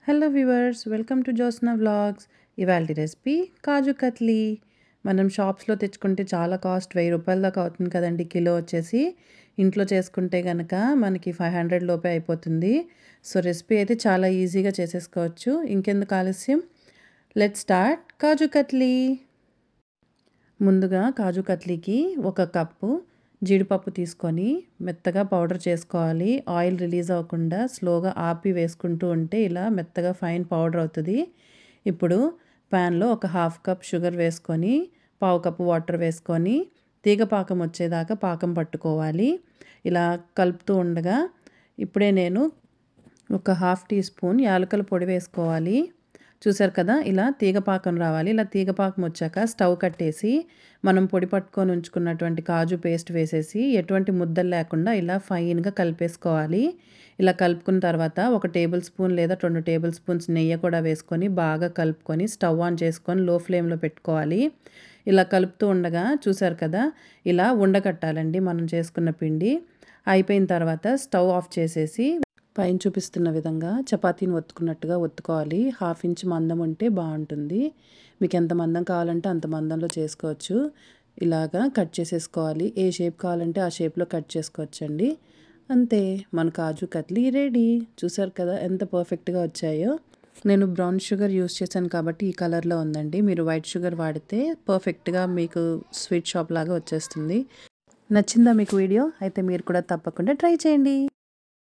Hello viewers, welcome to Josna vlogs. ఇవాల్టి recipe కాజు కత్లీ. మనం షాప్స్లో తెచ్చుకుంటే చాలా కాస్ట్, 1000 రూపాయల దాకా అవుతుంది కదండి కిలో వచ్చేసి. ఇంట్లో చేసుకుంటే కనుక మనకి 500 లోపే అయిపోతుంది. సో రెసిపీ అయితే చాలా ఈజీగా చేసేసుకోవచ్చు. ఇంకెందుకు ఆలస్యం, లెట్స్ స్టార్ట్ కాజు కత్లీ. ముందుగా కాజు కత్లీకి 1 కప్పు జీడిపప్పు తీసుకొని మెత్తగా పౌడర్ చేసుకోవాలి. ఆయిల్ రిలీజ్ అవ్వకుండా స్లోగా ఆపి వేసుకుంటూ ఉంటే ఇలా మెత్తగా ఫైన్ పౌడర్ అవుతుంది. ఇప్పుడు ప్యాన్లో 1/2 కప్ షుగర్ వేసుకొని, 1/4 కప్పు వాటర్ వేసుకొని తీగ పాకం వచ్చేదాకా పాకం పట్టుకోవాలి. ఇలా కలుపుతూ ఉండగా ఇప్పుడే నేను 1/2 టీ స్పూన్ యాలకుల పొడి వేసుకోవాలి. చూసారు కదా, ఇలా తీగపాకం రావాలి. ఇలా తీగపాకం వచ్చాక స్టవ్ కట్టేసి మనం పొడి పట్టుకొని ఉంచుకున్నటువంటి కాజు పేస్ట్ వేసేసి ఎటువంటి ముద్దలు లేకుండా ఇలా ఫైన్గా కలిపేసుకోవాలి. ఇలా కలుపుకున్న తర్వాత 1 టేబుల్ స్పూన్ లేదా 2 టేబుల్ స్పూన్స్ నెయ్యి కూడా వేసుకొని బాగా కలుపుకొని స్టవ్ ఆన్ చేసుకొని లో ఫ్లేమ్లో పెట్టుకోవాలి. ఇలా కలుపుతూ ఉండగా చూసారు కదా, ఇలా ఉండకట్టాలండి మనం చేసుకున్న పిండి. అయిపోయిన తర్వాత స్టవ్ ఆఫ్ చేసేసి పైన చూపిస్తున్న విధంగా చపాతీని ఒత్తుకున్నట్టుగా ఒత్తుకోవాలి. 1/2 ఇంచ్ మందం ఉంటే బాగుంటుంది. మీకు ఎంత మందం కావాలంటే అంత మందంలో చేసుకోవచ్చు. ఇలాగా కట్ చేసేసుకోవాలి. ఏ షేప్ కావాలంటే ఆ షేప్లో కట్ చేసుకోవచ్చండి. అంతే, మన కాజు కత్లీ రెడీ. చూసారు కదా ఎంత పర్ఫెక్ట్గా వచ్చాయో. నేను బ్రౌన్ షుగర్ యూస్ చేశాను కాబట్టి ఈ కలర్లో ఉందండి. మీరు వైట్ షుగర్ వాడితే పర్ఫెక్ట్గా మీకు స్వీట్ షాప్ లాగా వచ్చేస్తుంది. నచ్చిందా మీకు వీడియో? అయితే మీరు కూడా తప్పకుండా ట్రై చేయండి.